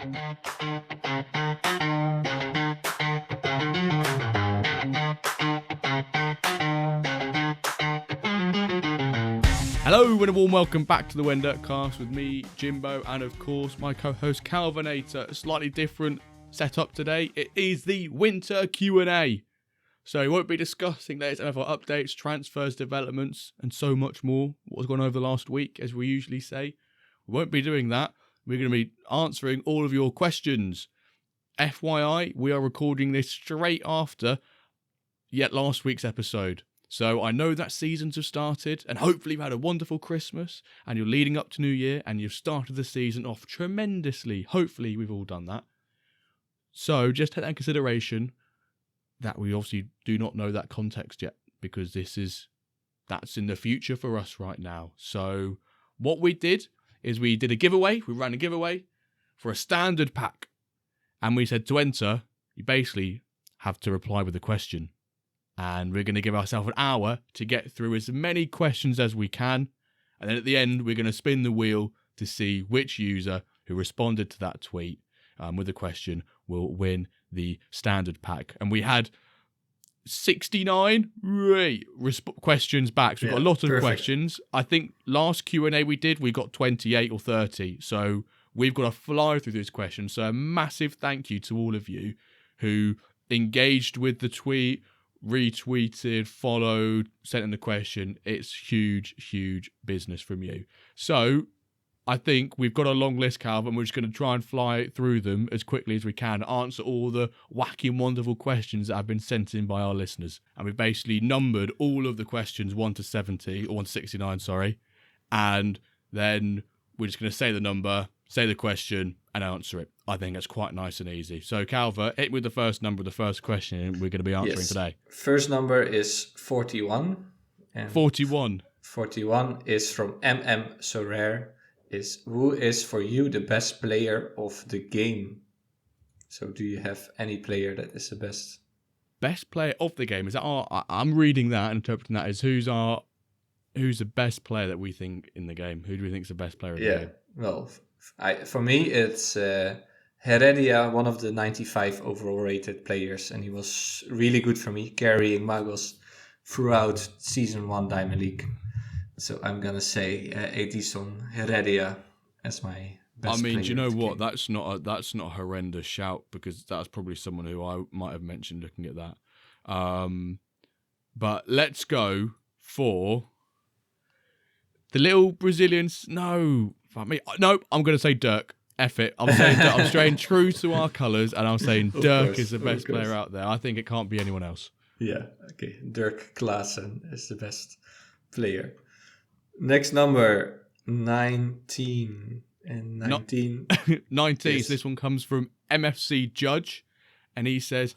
Hello and a warm welcome back to the When Dirt Cast with me, Jimbo, and of course my co-host Calvinator. A slightly different setup today. It is the winter Q&A. So we won't be discussing latest NFL updates, transfers, developments, and so much more. What's gone over the last week, as we usually say. We won't be doing that. We're going to be answering all of your questions. FYI, we are recording this straight after yet last week's episode. So I know that seasons have started, and hopefully you've had a wonderful Christmas, and you're leading up to New Year, and you've started the season off tremendously. Hopefully we've all done that. So just take that in consideration that we obviously do not know that context yet, because that's in the future for us right now. So what we did is we did a giveaway. We ran a giveaway for a standard pack, and we said to enter, you basically have to reply with a question. And we're going to give ourselves an hour to get through as many questions as we can. And then at the end, we're going to spin the wheel to see which user who responded to that tweet with the question will win the standard pack. And we had 69 questions back. So we've got a lot of questions. I think last Q&A we did, we got 28 or 30. So we've got to fly through these questions. So a massive thank you to all of you who engaged with the tweet, retweeted, followed, sent in the question. It's huge, huge business from you. So I think we've got a long list, Calvin. We're just going to try and fly through them as quickly as we can, answer all the wacky and wonderful questions that have been sent in by our listeners. And we've basically numbered all of the questions 1 to 70, or 1 to 69, sorry. And then we're just going to say the number, say the question, and answer it. I think that's quite nice and easy. So, Calva, hit with the first number of the first question we're going to be answering today. First number is 41. And 41. 41 is from MM So Rare. Who is for you the best player of the game? So, do you have any player that is the best? Best player of the game? Is that I'm reading that and interpreting that as who's the best player that we think in the game? Who do we think is the best player of the game? Well, for me, it's Heredia, one of the 95 overall rated players, and he was really good for me, carrying Magos throughout Season 1 Diamond League. So I'm going to say Edison Heredia as my best player. I mean, do you know what? That's not a horrendous shout, because that's probably someone who I might have mentioned looking at that. But let's go for the little Brazilians. No, I'm going to say Dirk. F it. I'm saying Dirk. I'm staying true to our colours, and I'm saying Dirk is the best player out there. I think it can't be anyone else. Yeah, okay. Dirk Klaassen is the best player. Next number, 19. And 19. 19. So this one comes from MFC Judge, and he says,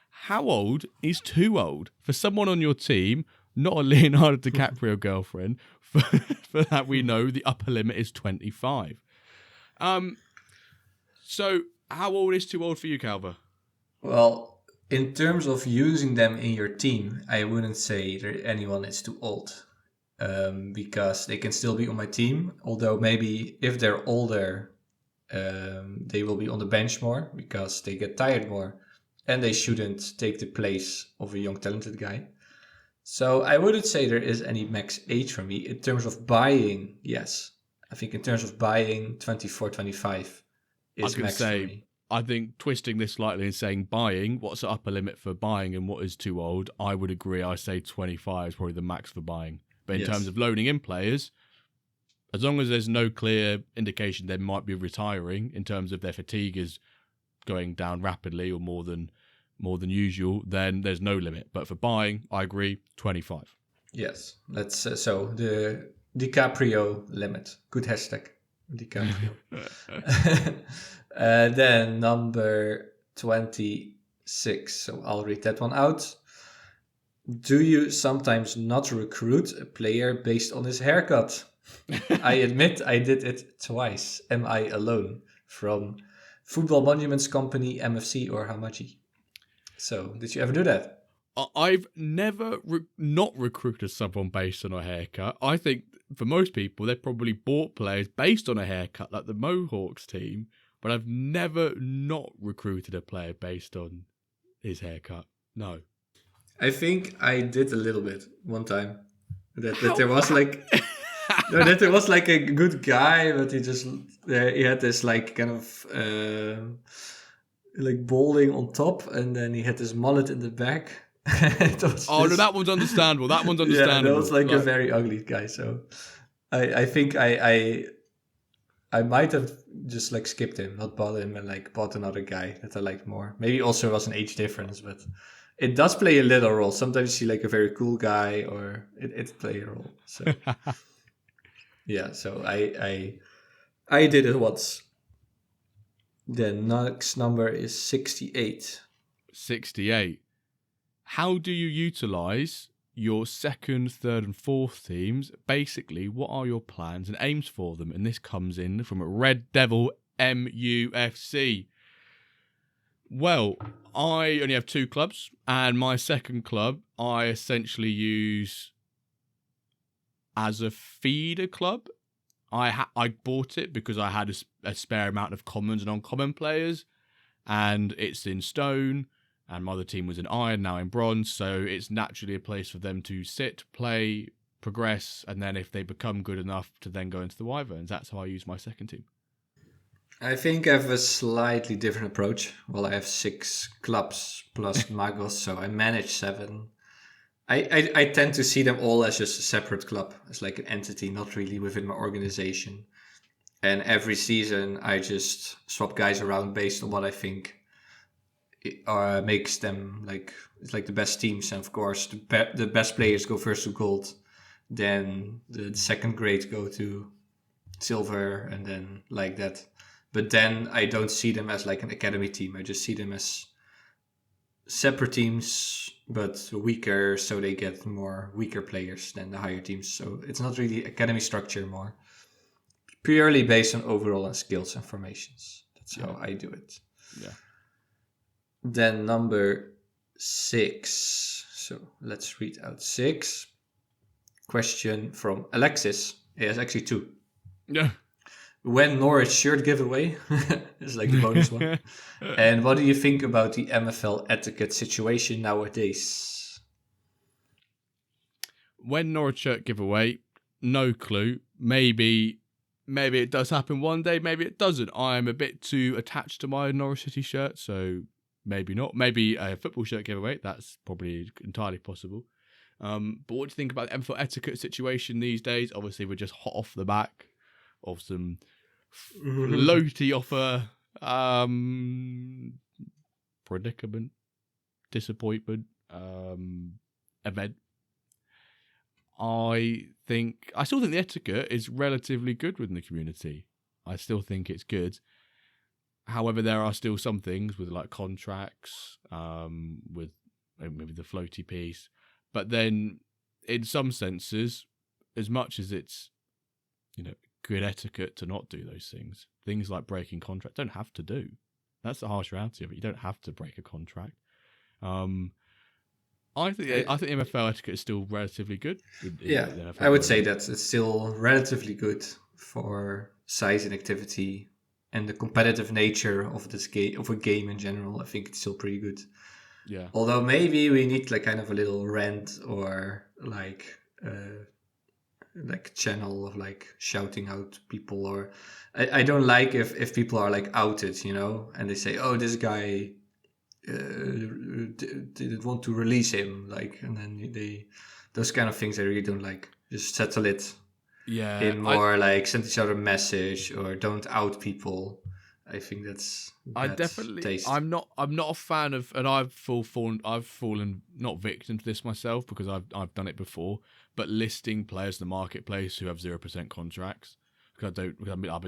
how old is too old for someone on your team, not a Leonardo DiCaprio girlfriend? For that we know the upper limit is 25. So how old is too old for you, Calva? Well, in terms of using them in your team, I wouldn't say that anyone is too old, because they can still be on my team. Although maybe if they're older, they will be on the bench more because they get tired more, and they shouldn't take the place of a young talented guy. So I wouldn't say there is any max age for me. In terms of buying, yes. I think in terms of buying, 24, 25 is max for me. I think twisting this slightly and saying buying, what's the upper limit for buying and what is too old, I would agree. I say 25 is probably the max for buying. But in terms of loaning in players, as long as there's no clear indication they might be retiring in terms of their fatigue is going down rapidly or more than usual, then there's no limit. But for buying, I agree, 25. Yes, that's so the DiCaprio limit. Good hashtag, DiCaprio. Then number 26. So I'll read that one out. Do you sometimes not recruit a player based on his haircut? I admit I did it twice. Am I alone? From Football Monuments Company, MFC, or Hamachi. So, did you ever do that? I've never not recruited someone based on a haircut. I think for most people, they've probably bought players based on a haircut, like the Mohawks team but I've never not recruited a player based on his haircut. No. I think I did a little bit one time. That How- there was like no, that there was like a good guy, but he had this like kind of like balding on top, and then he had this mullet in the back. No, that one's understandable. That one's Yeah, understandable. that was like a very ugly guy. So I think I might have just like skipped him, not bought him, and like bought another guy that I liked more. Maybe also there was an age difference, but it does play a little role. Sometimes you see like a very cool guy, or it play a role. So yeah, so I did it once. The next number is 68. 68. How do you utilize your second, third, and fourth teams? Basically, what are your plans and aims for them? And this comes in from Red Devil MUFC. Well, I only have 2 clubs, and my second club I essentially use as a feeder club. I bought it because I had a spare amount of commons and uncommon players, and it's in stone, and my other team was in iron, now in bronze, so it's naturally a place for them to sit, play, progress, and then if they become good enough to then go into the Wyverns. That's how I use my second team. I think I have a slightly different approach. Well, I have 6 clubs plus Magos, so I manage 7. I tend to see them all as just a separate club, as like an entity, not really within my organization. And every season, I just swap guys around based on what I think makes them like it's like the best teams. And of course, the best players go first to gold, then the second grade go to silver, and then like that. But then I don't see them as like an academy team. I just see them as separate teams, but weaker, so they get more weaker players than the higher teams. So it's not really academy structure, more purely based on overall and skills and formations. That's how I do it. Yeah. Then number 6. So let's read out 6. Question from Alexis. He has actually 2. Yeah. When Norwich shirt giveaway is like the bonus one. And what do you think about the MFL etiquette situation nowadays? When Norwich shirt giveaway, no clue. Maybe it does happen one day, maybe it doesn't. I'm a bit too attached to my Norwich City shirt, so maybe not. Maybe a football shirt giveaway, that's probably entirely possible. But what do you think about the MFL etiquette situation these days? Obviously, we're just hot off the back of some floaty offer predicament, disappointment, event. I still think the etiquette is relatively good within the community. I still think it's good. However, there are still some things with like contracts, with maybe the floaty piece. But then, in some senses, as much as it's, good etiquette to not do those things like breaking contract, don't have to do. That's the harsh reality of it. You don't have to break a contract. I think MFL etiquette is still relatively good. I would say that it's still relatively good for size and activity and the competitive nature of this game, of a game in general. I think it's still pretty good. Yeah. Although maybe we need like kind of a little rant or like channel of like shouting out people, or I don't like if people are like outed, and they say, oh, this guy didn't want to release him, like, and then those kind of things I really don't like. Just settle it. Yeah. In more like send each other a message or don't out people. I think that's taste. I'm not a fan of, and I've fallen not victim to this myself because I've done it before, but listing players in the marketplace who have 0% contracts because I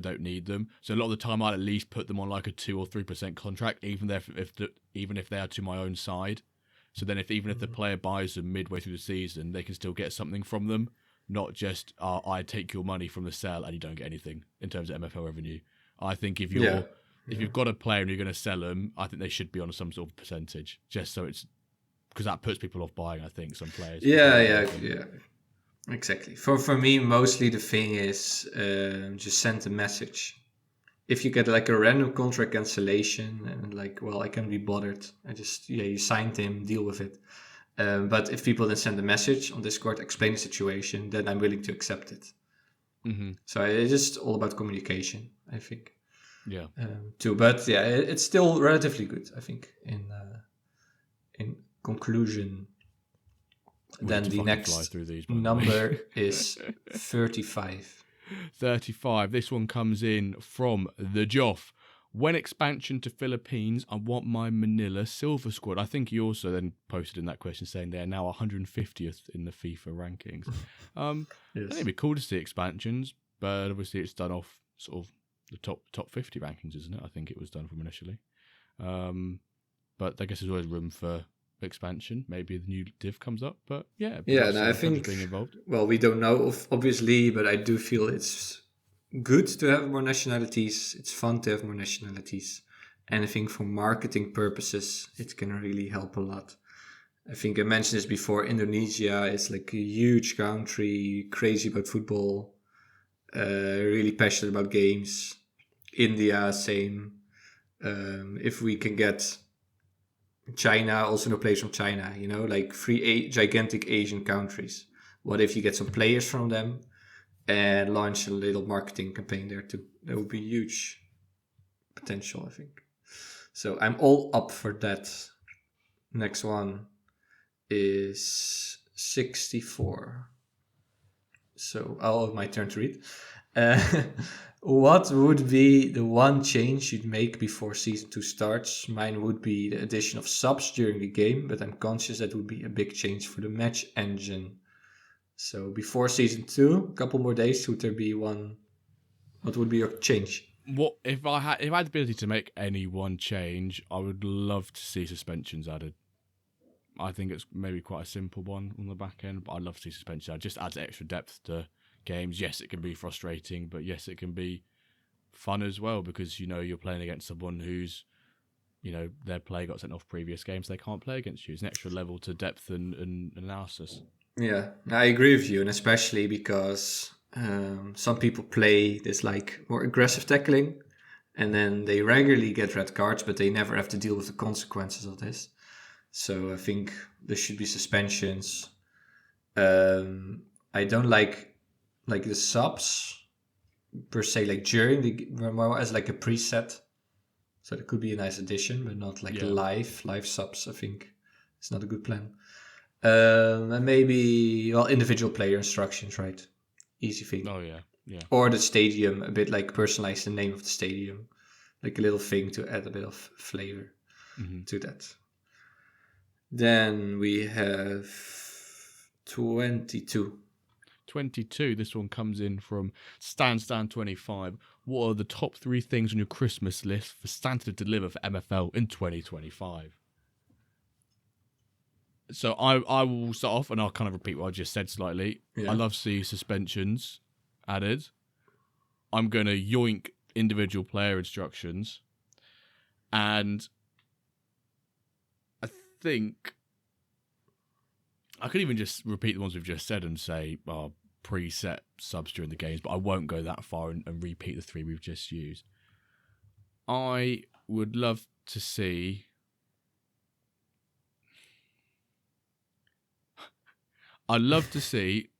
don't need them. So a lot of the time I'd at least put them on like a 2 or 3% contract, even if they are to my own side. So then if the player buys them midway through the season, they can still get something from them, not just I take your money from the sale and you don't get anything in terms of MFL revenue. I think if you've got a player and you're going to sell them, I think they should be on some sort of percentage, just so it's because that puts people off buying. I think some players. Yeah, exactly. For me, mostly the thing is just send a message. if you get like a random contract cancellation and like, well, I can't be bothered. I just, you signed him, deal with it. But if people then send a message on Discord, explain the situation, then I'm willing to accept it. Mm-hmm. So it's just all about communication, I think. Yeah. Too, but yeah, it's still relatively good, I think. In conclusion, then the next number is 35. 35. This one comes in from the Joff. When expansion to Philippines, I want my Manila Silver Squad. I think he also then posted in that question saying they are now 150th in the FIFA rankings. Yes. I think it'd be cool to see expansions, but obviously it's done off sort of the top 50 rankings, isn't it? I think it was done from initially. But I guess there's always room for expansion. Maybe the new div comes up, but yeah. And I think being involved. Well, we don't know obviously, but I do feel it's good to have more nationalities. It's fun to have more nationalities. And I think for marketing purposes, it can really help a lot. I think I mentioned this before. Indonesia is like a huge country, crazy about football, really passionate about games. India, same. If we can get China, also no players from China, like three gigantic Asian countries. What if you get some players from them and launch a little marketing campaign there too? That would be huge potential, I think. So I'm all up for that. Next one is 64. So I'll have my turn to read. What would be the one change you'd make before Season 2 starts? Mine would be the addition of subs during the game, but I'm conscious that would be a big change for the match engine. So before Season 2, a couple more days, would there be one? What would be your change? What if I had the ability to make any one change? I would love to see suspensions added. I think it's maybe quite a simple one on the back end, but I'd love to see suspensions added. Just adds extra depth to games. Yes, it can be frustrating, but yes, it can be fun as well because you're playing against someone who's their player got sent off previous games, they can't play against you. It's an extra level to depth and analysis. Yeah, I agree with you, and especially because some people play this like more aggressive tackling, and then they regularly get red cards, but they never have to deal with the consequences of this. So I think there should be suspensions. I don't like the subs per se, like during the more as like a preset. So that could be a nice addition, but not like live subs. I think it's not a good plan. And maybe individual player instructions, right? Easy thing. Oh yeah. Or the stadium, a bit like personalize the name of the stadium, like a little thing to add a bit of flavor to that. Then we have 22. 22. This one comes in from Stan25. What are the top 3 things on your Christmas list for Santa to deliver for MFL in 2025? So I will start off and I'll kind of repeat what I just said slightly. Yeah. I love to see suspensions added. I'm going to yoink individual player instructions. And I think I could even just repeat the ones we've just said and say preset subs during the games, but I won't go that far and repeat the 3 we've just used. I would love to see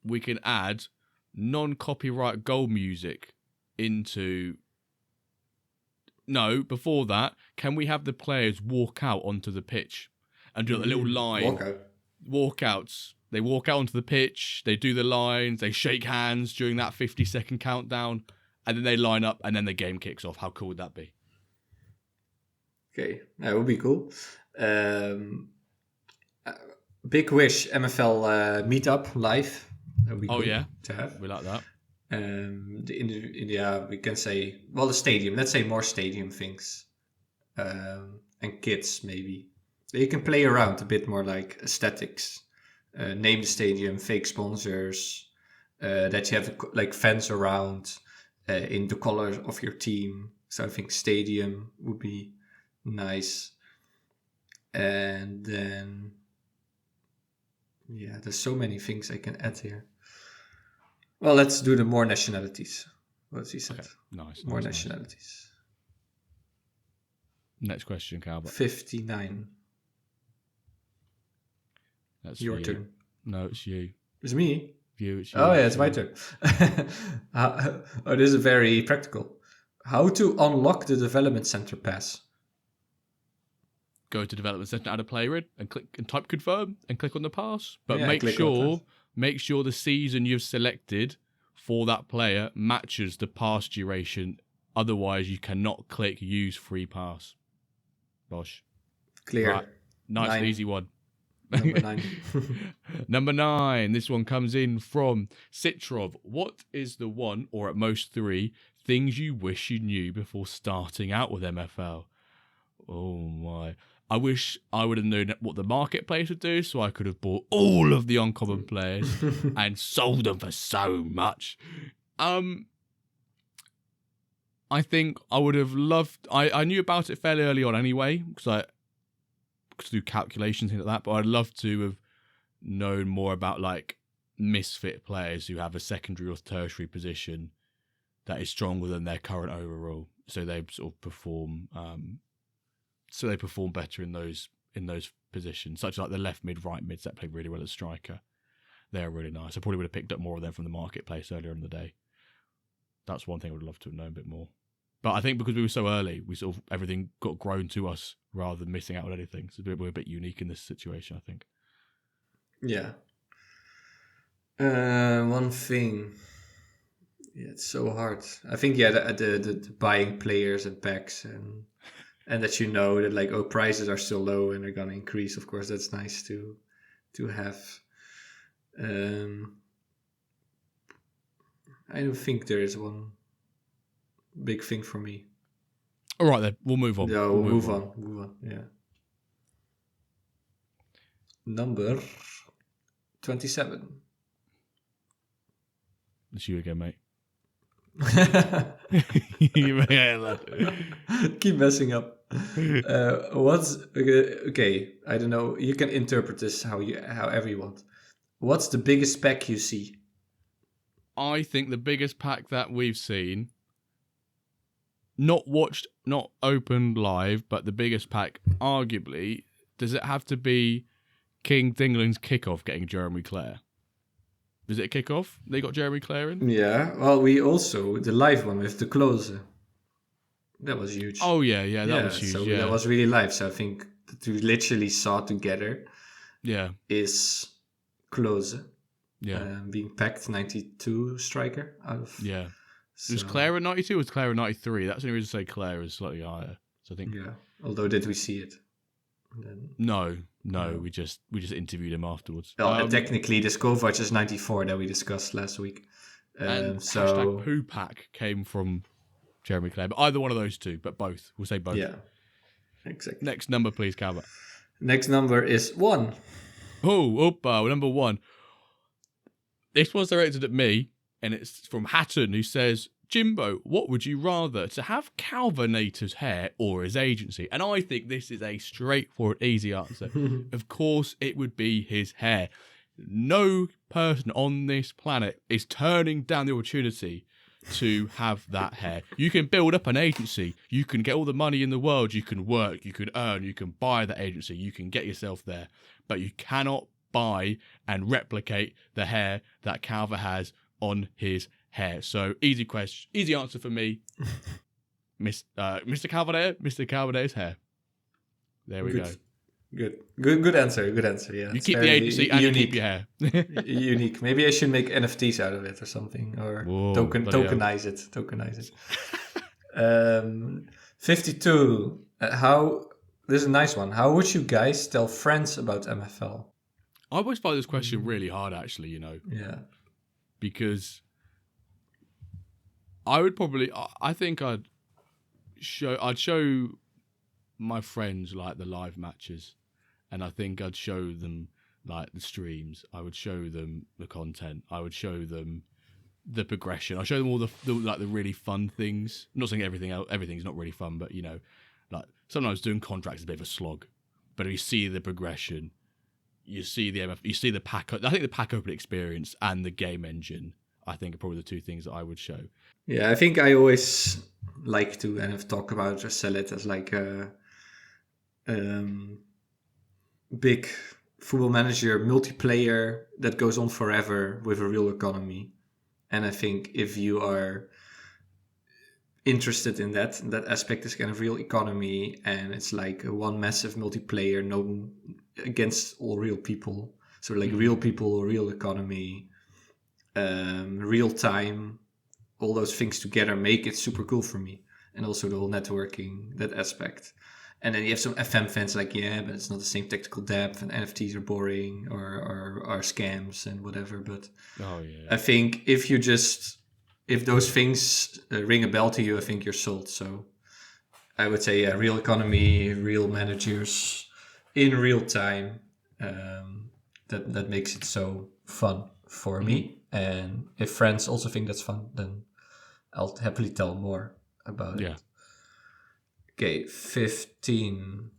we can add non-copyright goal music into... No, before that, can we have the players walk out onto the pitch and do a little line? Walkouts. They walk out onto the pitch, they do the lines, they shake hands during that 50-second countdown, and then they line up, and then the game kicks off. How cool would that be? Okay, that would be cool. Big wish, MFL meetup live. That would be cool to have. We like that. We can say, the stadium. Let's say more stadium things. And kids, maybe. You can play around a bit more like aesthetics. Name the stadium, fake sponsors, that you have like fans around in the color of your team. So I think stadium would be nice. And then, there's so many things I can add here. Well, let's do the more nationalities. What's he said? Okay. Nice. More nationalities. Next question, Calvert. 59. That's Your you. turn. No, it's you. It's me? It's you. Oh, yeah, it's my turn. This is very practical. How to unlock the development center pass? Go to development center, add a player in, and click and type confirm, and click on the pass. But Yeah, make click on the sure the season you've selected for that player matches the pass duration. Otherwise, you cannot click use free pass. Bosh. Clear. Right. Nice and easy one. Number 9. Number 9. This one comes in from Citrov. What is the one, or at most 3, things you wish you knew before starting out with MFL? Oh my. I wish I would have known what the marketplace would do, so I could have bought all of the uncommon players and sold them for so much. I think I would have loved... I knew about it fairly early on anyway, because I could do calculations, things like that, but I'd love to have known more about like misfit players who have a secondary or tertiary position that is stronger than their current overall, so they sort of perform better in those positions, such as like the left mid, right mids that play really well as striker. They're really nice. I probably would have picked up more of them from the marketplace earlier in the day. That's one thing I would love to have known a bit more. But I think because we were so early, we sort of everything got grown to us rather than missing out on anything. So we're a bit unique in this situation, I think. Yeah. One thing. Yeah, it's so hard. I think the buying players and packs and that that like prices are still low and they're gonna increase. Of course, that's nice to have. I don't think there is one big thing for me. All right, then we'll move on. Yeah, we'll move on. Yeah. Number 27. It's you again, mate. Keep messing up. What's okay? I don't know. You can interpret this however you want. What's the biggest pack you see? I think the biggest pack that we've seen, not watched, not opened live, but the biggest pack, arguably, does it have to be King Dingling's kickoff getting Jeremy Clare? Is it a kickoff? They got Jeremy Clare in? Yeah. Well, we also, the live one with the close. That was huge. Oh, yeah, that was huge. So yeah. that was really live. So I think that we literally saw together is close. Yeah. Being packed 92 striker out of... Yeah. So. Was Clare at 92 or was Clare at 93? That's the only reason to say Clare is slightly higher. So I think... Yeah. Although, did we see it? No. We just interviewed him afterwards. Well, technically, the Kovac is 94 that we discussed last week. And hashtag poo pack came from Jeremy Clare. But either one of those two, but both. We'll say both. Yeah, exactly. Next number, please, Calvert. Next number is 1. Number 1. This one's directed at me, and it's from Hatton, who says, Jimbo, what would you rather, to have Calvinator's hair or his agency? And I think this is a straightforward, easy answer. Of course, it would be his hair. No person on this planet is turning down the opportunity to have that hair. You can build up an agency. You can get all the money in the world. You can work. You can earn. You can buy the agency. You can get yourself there. But you cannot buy and replicate the hair that Calvert has on his hair. So easy answer for me. Mr. Calvinator's hair. There we go. Good answer. Yeah, you keep the agency and unique. You keep your hair. Unique. Maybe I should make NFTs out of it or something, or tokenize it. 52. This is a nice one. How would you guys tell friends about MFL? I always find this question really hard, actually. Yeah. Because I would probably, I think I'd show my friends like the live matches, and I think I'd show them like the streams. I would show them the content. I would show them the progression. I show them all the really fun things. I'm not saying everything's not really fun, but like sometimes doing contracts is a bit of a slog. But if you see the progression, you see the MF, you see the pack. I think the pack open experience and the game engine, I think, are probably the two things that I would show. Yeah, I think I always like to talk about or sell it as like big football manager multiplayer that goes on forever with a real economy. And I think if you are interested in that aspect is kind of real economy, and it's like a one massive multiplayer, no against all real people. So like real people, real economy, real time, all those things together make it super cool for me. And also the whole networking, that aspect. And then you have some FM fans like, yeah, but it's not the same technical depth, and NFTs are boring or are scams and whatever. But I think if those things ring a bell to you, I think you're sold. So I would say, real economy, real managers in real time. That makes it so fun for me. And if friends also think that's fun, then I'll happily tell more about it. Okay, 15.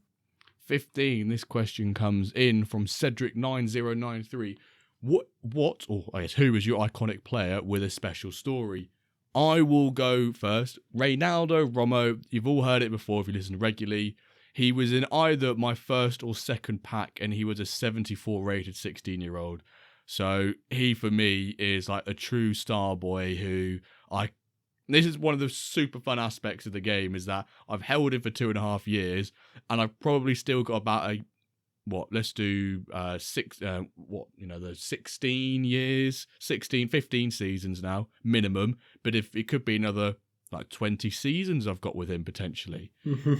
15. This question comes in from Cedric9093. What, or I guess who is your iconic player with a special story? I will go first. Reynaldo Romo. You've all heard it before if you listen regularly. He was in either my first or second pack, and he was a 74 rated 16-year-old. So he, for me, is like a true star boy who this is one of the super fun aspects of the game, is that I've held him for 2.5 years, and I've probably still got about the 16 years, 15 seasons now, minimum. But if it could be another like 20 seasons I've got with him potentially.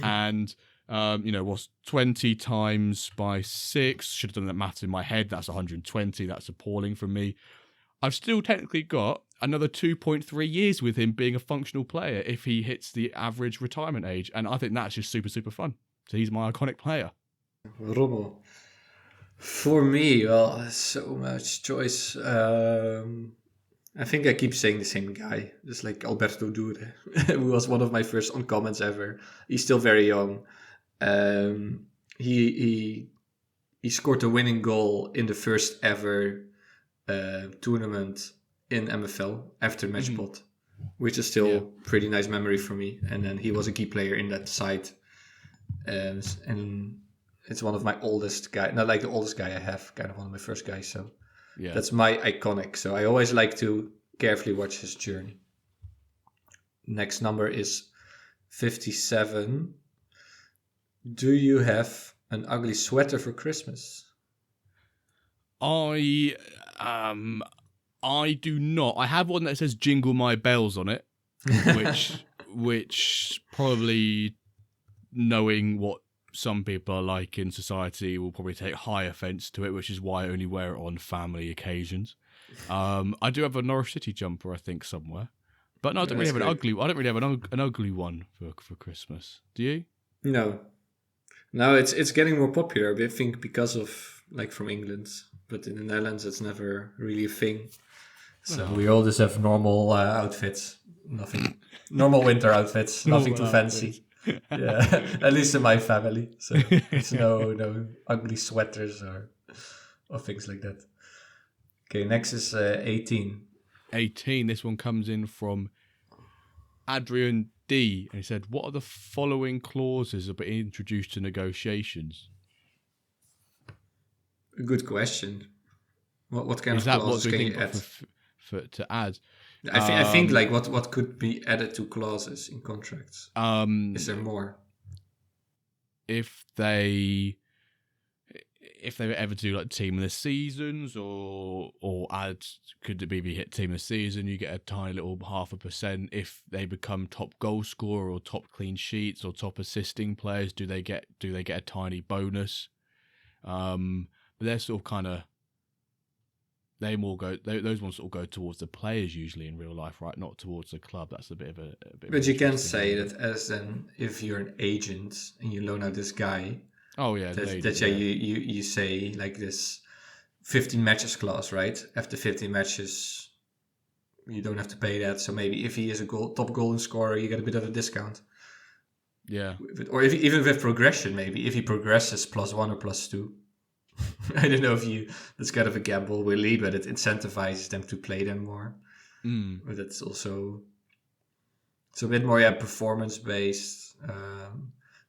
And, what's 20 times by 6? Should have done that math in my head. That's 120. That's appalling from me. I've still technically got another 2.3 years with him being a functional player if he hits the average retirement age. And I think that's just super, super fun. So he's my iconic player. Rommel. For me, well, so much choice. I think I keep saying the same guy, just like Alberto Dure, who was one of my first uncommons ever. He's still very young. He scored a winning goal in the first ever tournament in MFL after Matchbot, which is still pretty nice memory for me. And then he was a key player in that side, and it's one of my oldest guy, not like the oldest guy I have, kind of one of my first guys. So that's my iconic. So I always like to carefully watch his journey. Next number is 57. Do you have an ugly sweater for Christmas? I do not. I have one that says "Jingle My Bells" on it, which probably, knowing what some people are like in society, will probably take high offence to it, which is why I only wear it on family occasions. I do have a Norwich City jumper, I think, somewhere, but no, I don't really have an ugly one for Christmas. Do you? No, it's getting more popular, I think, because of like from England, but in the Netherlands it's never really a thing. So we all just have normal outfits, normal winter outfits, nothing too fancy. Yeah, at least in my family. So it's no ugly sweaters or things like that. Okay, next is 18. 18. This one comes in from Adrian D. And he said, what are the following clauses that were introduced to negotiations? A good question. What kind of clauses can you add? To add? I think like what could be added to clauses in contracts? Is there more? If they were ever to do like team of the seasons or add, could it be hit team of the season, you get a tiny little 0.5%. If they become top goal scorer or top clean sheets or top assisting players, do they get a tiny bonus? But they're sort of kind of, those ones sort of go towards the players usually in real life, right? Not towards the club. That's a bit of a bit. But you can say that as then if you're an agent and you loan out this guy. Oh yeah, you say like this 15 matches clause, right? After 15 matches, you don't have to pay that. So maybe if he is a top golden scorer, you get a bit of a discount. Yeah. Or even with progression, maybe if he progresses +1 or +2. I don't know that's kind of a gamble really, but it incentivizes them to play them more. But it's also, it's a bit more performance based.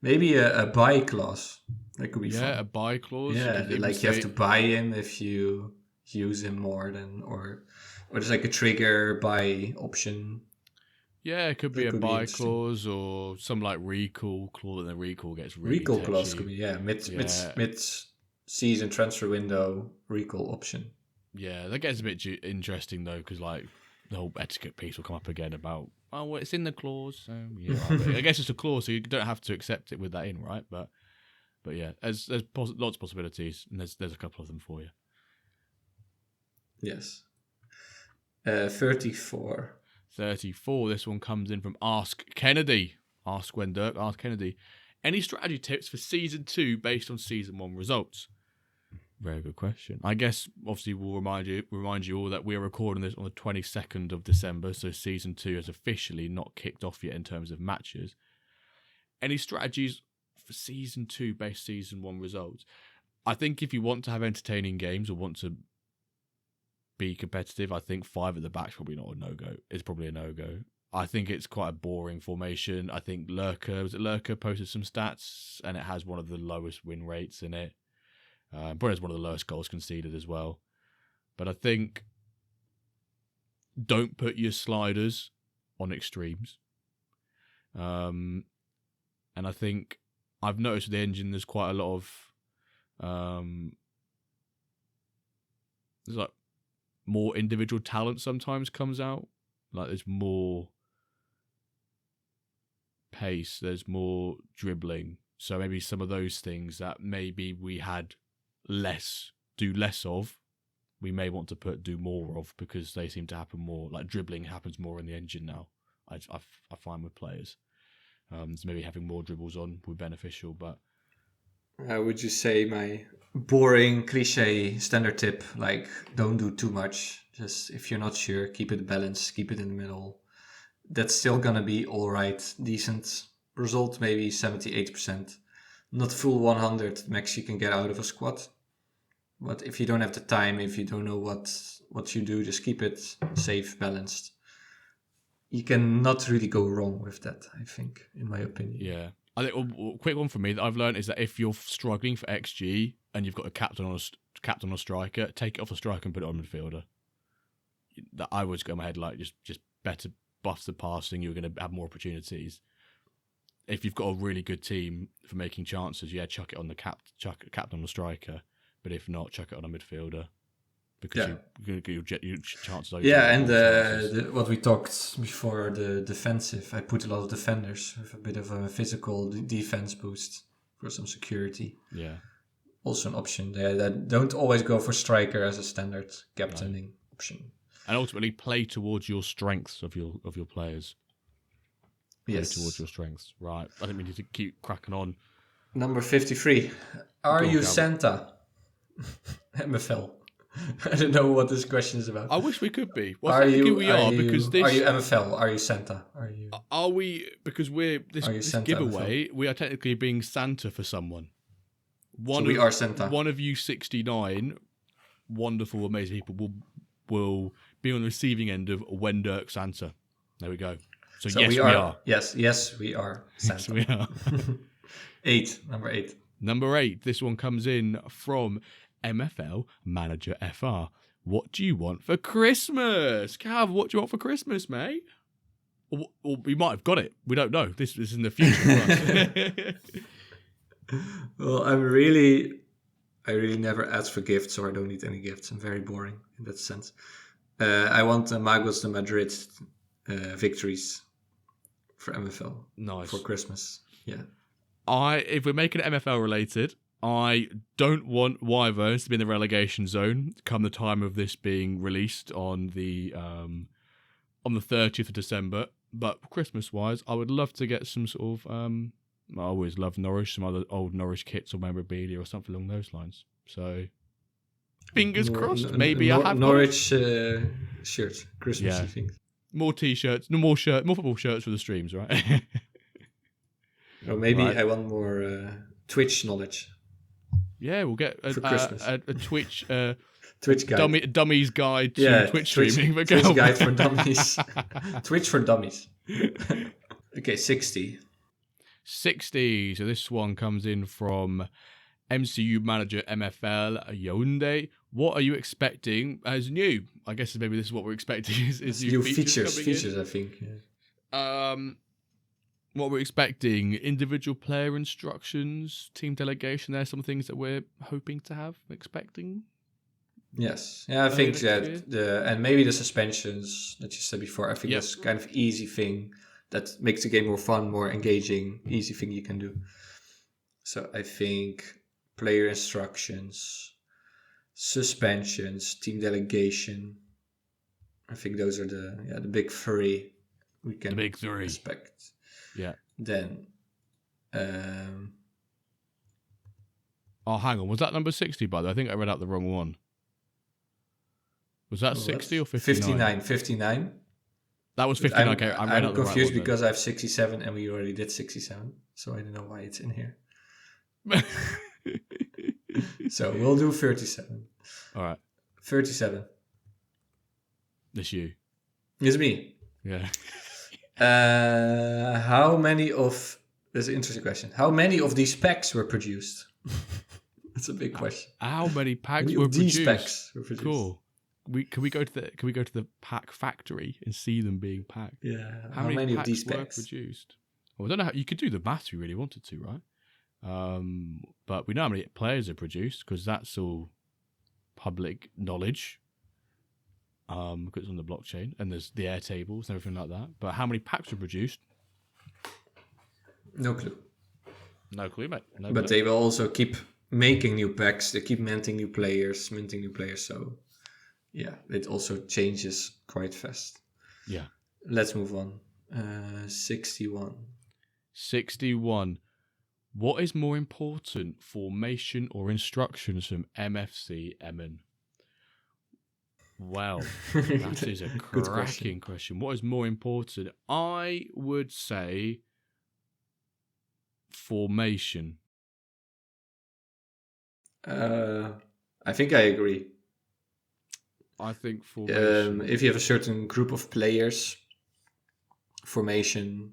Maybe a buy clause. That could be fun. Yeah, a buy clause. Yeah, like you have to buy him if you use him more than, or there's like a trigger buy option. Yeah, it could be a buy clause or some like recall clause, and the recall gets really recall touchy. clause could be mid season transfer window recall option. Yeah, that gets a bit interesting though, because like the whole etiquette piece will come up again about well, it's in the clause. So yeah, I guess it's a clause, so you don't have to accept it with that in, right? But yeah, there's lots of possibilities, and there's a couple of them for you. Yes. 34. 34. This one comes in from Ask Kennedy. Ask When Dirk. Ask Kennedy. Any strategy tips for season 2 based on season 1 results? Very good question. I guess obviously we'll remind you all that we're recording this on the 22nd of December, so season 2 is officially not kicked off yet in terms of matches. Any strategies for season 2 based season 1 results? I think if you want to have entertaining games or want to be competitive, I think 5 at the back's probably not a no-go. It's probably a no-go. I think it's quite a boring formation. I think Lurker posted some stats, and it has one of the lowest win rates in it. Probably has one of the lowest goals conceded as well. But I think don't put your sliders on extremes. And I think I've noticed with the engine there's quite a lot of there's like more individual talent sometimes comes out. Like there's more pace, there's more dribbling. So maybe some of those things that maybe we had do less of, we may want to do more of, because they seem to happen more. Like dribbling happens more in the engine now. I find with players. So maybe having more dribbles on would be beneficial, but would you say my boring cliche standard tip, like don't do too much, just if you're not sure, keep it balanced, keep it in the middle. That's still gonna be all right, decent result, maybe 70-80%, not full 100 max you can get out of a squad. But if you don't have the time, if you don't know what you do, just keep it safe, balanced. You cannot really go wrong with that, I think, in my opinion. Yeah. I think a quick one for me that I've learned is that if you're struggling for XG and you've got a captain on a striker, take it off a striker and put it on midfielder. That I always go in my head like just better buff the passing. You're going to have more opportunities. If you've got a really good team for making chances, yeah, chuck it on the captain on the striker. But if not, chuck it on a midfielder, because your chances are. Yeah, and what we talked before, the defensive. I put a lot of defenders with a bit of a physical defense boost for some security. Yeah. Also an option there. That don't always go for striker as a standard captaining option. And ultimately, play towards your strengths of your players. Yes. Play towards your strengths. Right. I think we need to keep cracking on. Number 53. Are you Santa? MFL. I don't know what this question is about. I wish we could be. Well, are you MFL? Are you Santa? Are we? Because we're this giveaway. MFL? We are technically being Santa for someone. We are Santa. One of you 69 wonderful, amazing people will be on the receiving end of When Dirk Santa. There we go. So yes, we are. Yes, we are Santa. Yes, we are. Number 8. Number 8. This one comes in from MFL Manager FR. What do you want for Christmas? Cav, what do you want for Christmas, mate? Or we might have got it. We don't know. This is in the future for us. Well, I really never ask for gifts, or I don't need any gifts. I'm very boring in that sense. I want Magos de Madrid victories for MFL. Nice. For Christmas. Yeah. If we're making it MFL related, I don't want Wyverns to be in the relegation zone come the time of this being released on the 30th of December. But Christmas-wise, I would love to get some sort of... I always love Norwich, some other old Norwich kits or memorabilia or something along those lines. So, fingers crossed. Maybe I have Norwich shirts, Christmassy things. More T-shirts, more football shirts for the streams, right? Or maybe I want more Twitch knowledge. Yeah, we'll get a Twitch Twitch guide. Dummies guide to Twitch streaming. Twitch guide for dummies. Twitch for dummies. Okay, 60. 60. So this one comes in from MCU Manager MFL Yaounde. What are you expecting as new? I guess maybe this is what we're expecting is new features coming in. I think. Yeah. What we're expecting, individual player instructions, team delegation. There's some things that we're hoping to have, expecting. Yes, yeah, I think that and maybe the suspensions that you said before. I think that's kind of easy thing that makes the game more fun, more engaging. Easy thing you can do. So I think player instructions, suspensions, team delegation. I think those are the big three we can expect. Yeah. Then, oh, hang on. Was that number 60, by the way? I think I read out the wrong one. Was that 60 or 59? 59. That was 59. Okay, I'm confused because I have 67 and we already did 67. So I don't know why it's in here. So we'll do 37. All right. 37. It's you. It's me. Yeah. How many of... That's an interesting question. How many of these packs were produced? That's a big question. How many packs were produced? These packs were produced. Cool. Can we go to the pack factory and see them being packed? Yeah. How many of these packs were produced? Well, I don't know how you could do the math if you really wanted to, right? But we know how many players are produced because that's all public knowledge. Because it's on the blockchain and there's the air tables and everything like that. But how many packs were produced? No clue. No clue, mate. But they will also keep making new packs. They keep minting new players. So yeah, it also changes quite fast. Yeah. Let's move on. 61. 61. What is more important, formation or instructions from MFC Emin? Well, that is a cracking question. What is more important? I would say formation. I think I agree. I think formation. If you have a certain group of players, formation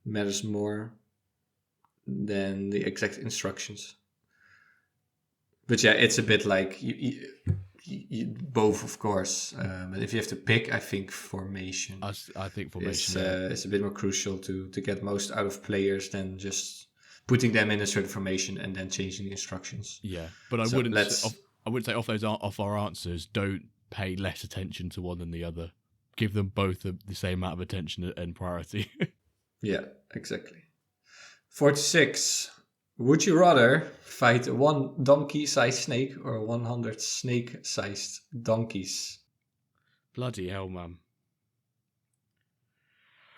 matters more than the exact instructions. But yeah, it's a bit like you both, of course. But if you have to pick, I think formation. I think formation is a bit more crucial to get most out of players than just putting them in a certain formation and then changing the instructions. Yeah, but I wouldn't say off our answers. Don't pay less attention to one than the other. Give them both the same amount of attention and priority. Yeah, exactly. 46. Would you rather fight a 1 donkey-sized snake or 100 snake-sized donkeys? Bloody hell, man.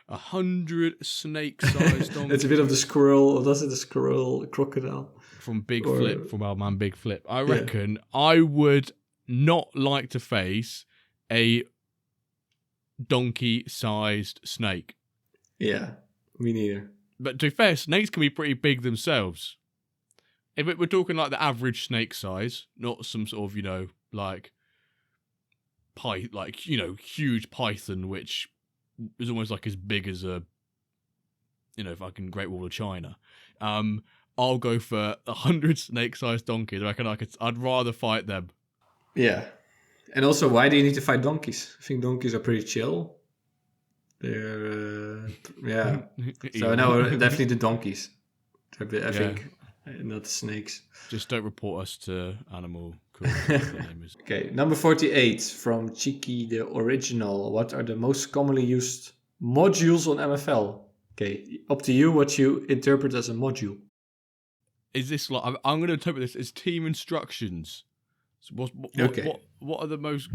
100 snake-sized donkeys. It's a bit of the squirrel, or does it the squirrel crocodile? From our man Big Flip. I reckon I would not like to face a donkey-sized snake. Yeah, me neither. But to be fair, snakes can be pretty big themselves. If we're talking like the average snake size, not some sort of, like huge python, which is almost like as big as a, fucking Great Wall of China. I'll go for 100 snake-sized donkeys. I reckon I'd rather fight them. Yeah. And also, why do you need to fight donkeys? I think donkeys are pretty chill. They're, yeah. So no, definitely the donkeys. I think, not the snakes. Just don't report us to animal cruelty. Okay, number 48 from Cheeky the Original. What are the most commonly used modules on MFL? Okay, up to you what you interpret as a module. Is this like, I'm going to interpret this as team instructions. So what are the most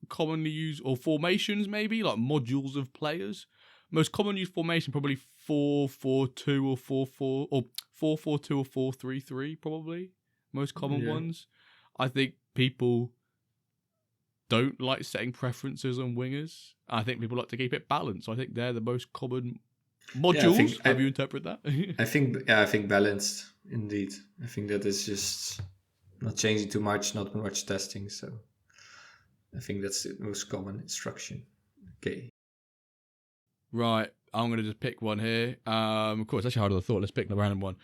commonly used, or formations maybe, like modules of players? Most commonly used formation probably 4-4-2 or 4-4 or 4-4-2 or 4-3-3 probably. Most common ones. I think people don't like setting preferences on wingers. I think people like to keep it balanced. So I think they're the most common modules. How do you interpret that? I think balanced indeed. I think that is just not changing too much, not much testing. So I think that's the most common instruction. Okay. Right. I'm going to just pick one here. Of course, actually harder than I thought. Let's pick the random one.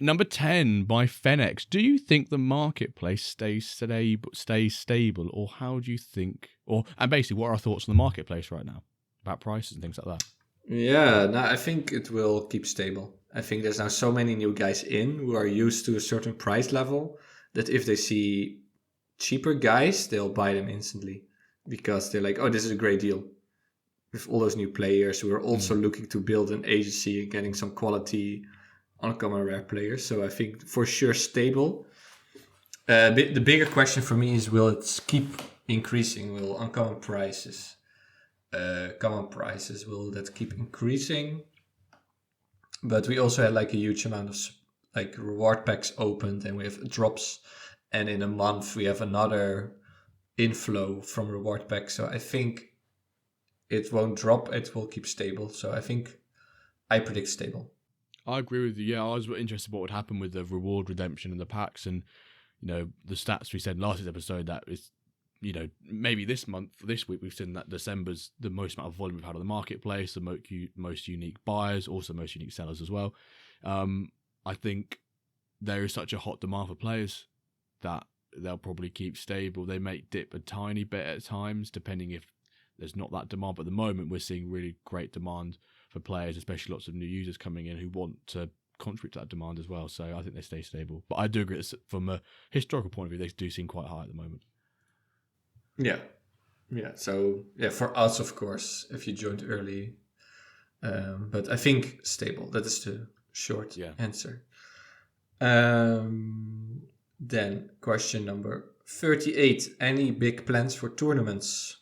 Number 10 by Fenix. Do you think the marketplace stays stable, or how do you think, and basically, what are our thoughts on the marketplace right now about prices and things like that? Yeah, no, I think it will keep stable. I think there's now so many new guys in who are used to a certain price level that if they see cheaper guys, they'll buy them instantly because they're like, oh, this is a great deal. With all those new players who are also looking to build an agency and getting some quality uncommon rare players. So I think for sure stable. The bigger question for me is, will it keep increasing? Will uncommon prices, common prices, will that keep increasing? But we also had like a huge amount of like reward packs opened, and we have drops, and in a month we have another inflow from reward packs. So I think it won't drop, it will keep stable. So I predict stable. I agree with you. Yeah, I was interested what would happen with the reward redemption and the packs, and the stats we said in last episode that is, maybe this week we've seen that December's the most amount of volume we've had on the marketplace, the most unique buyers, also most unique sellers as well. I think there is such a hot demand for players that they'll probably keep stable. They may dip a tiny bit at times, depending if there's not that demand. But at the moment, we're seeing really great demand for players, especially lots of new users coming in who want to contribute to that demand as well. So I think they stay stable. But I do agree that from a historical point of view, they do seem quite high at the moment. Yeah. So for us, of course, if you joined early, but I think stable. That is the short answer. Then question number 38. Any big plans for tournaments?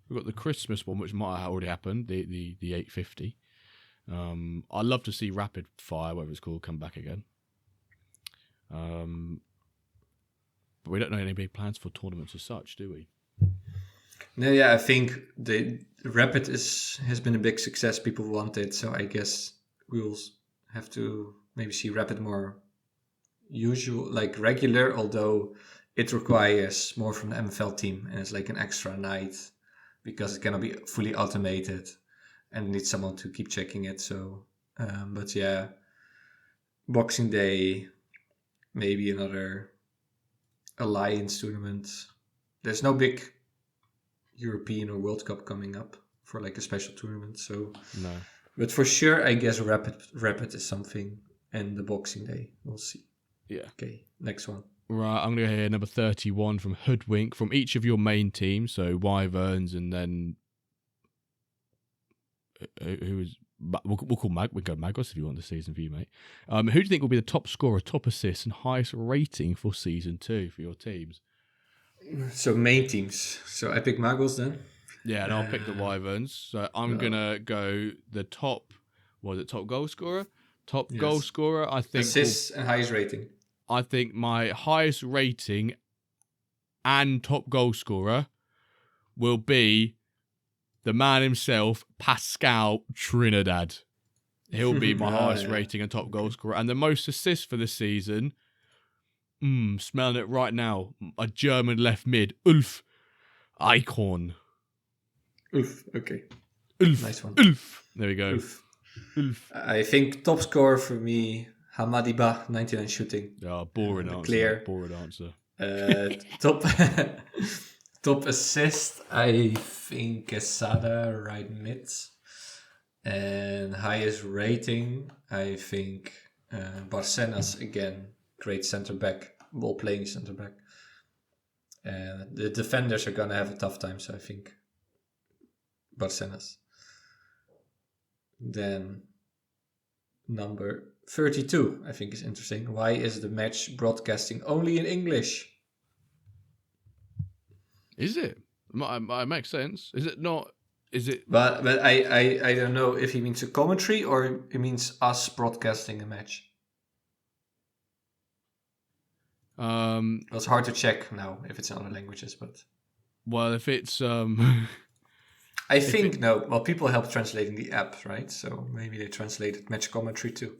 We've got the Christmas one, which might have already happened, the 850. I'd love to see Rapid Fire, whatever it's called, come back again. But we don't know any big plans for tournaments as such, do we? No, yeah, I think the Rapid has been a big success. People want it, so I guess we'll have to maybe see Rapid more usual, like regular, although it requires more from the MFL team, and it's like an extra night because it cannot be fully automated and needs someone to keep checking it. So, but yeah, Boxing Day, maybe another Alliance tournament. There's no big European or World Cup coming up for like a special tournament. So no. But for sure, I guess Rapid is something, and the Boxing Day, we'll see. Yeah. Okay, next one. Right, I'm going to go here, number 31 from Hoodwink, from each of your main teams, so Wyverns, and then who is, we'll call we go Magos if you want the season view, mate. Who do you think will be the top scorer, top assist, and highest rating for season 2 for your teams? So main teams. So I pick Magos then. Yeah, and I'll pick the Wyverns. So I'm gonna go the top. Was it top goal scorer? Top goal scorer. I think assists and highest rating. I think my highest rating and top goal scorer will be the man himself, Pascal Trinidad. He'll be my highest rating and top goal scorer. And the most assists for the season, smelling it right now, a German left mid, Ulf Eichhorn. Ulf, okay. Ulf. Nice one. Ulf. There we go. Ulf. I think top scorer for me, Hamadiba, 99 shooting. Boring answer. Clear. Boring answer. Top assist, I think Quesada, right mid. And highest rating, I think Barcenas again, great center back, ball playing center back. The defenders are gonna have a tough time, so I think Barcenas. Then number 32, I think is interesting. Why is the match broadcasting only in English? Is it? It makes sense. Is it not? Is it? But I don't know if he means a commentary or he means us broadcasting a match. It's hard to check now if it's in other languages, but well, if it's I think no. Well, people help translating the app, right? So maybe they translated match commentary too.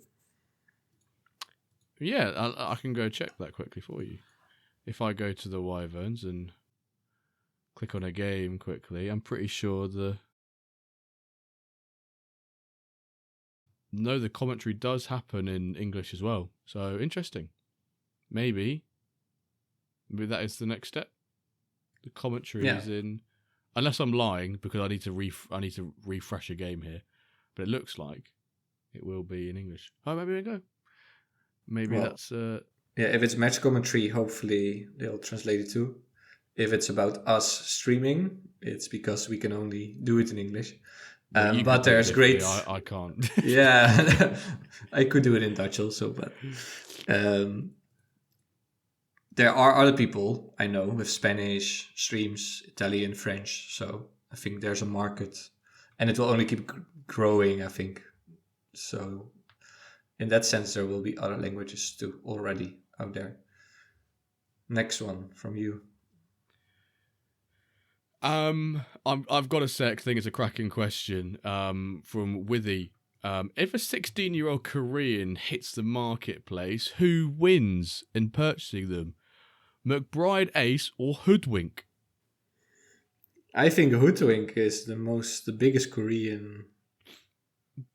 Yeah, I can go check that quickly for you. If I go to the Wyverns and click on a game quickly. I'm pretty sure the commentary does happen in English as well. So interesting. Maybe that is the next step. The commentary is in, unless I'm lying, because I need to refresh a game here. But it looks like it will be in English. Oh, maybe we go. Maybe that's if it's match commentary, hopefully they'll translate it too. If it's about us streaming, it's because we can only do it in English. But there's great. I can't. Yeah, I could do it in Dutch also, but there are other people I know with Spanish streams, Italian, French. So I think there's a market, and it will only keep growing, I think. So in that sense, there will be other languages too already out there. Next one from you. I've got to say, I think it's a cracking question. From Withy. If a 16-year-old Korean hits the marketplace, who wins in purchasing them? McBride, Ace, or Hoodwink? I think Hoodwink is the biggest Korean.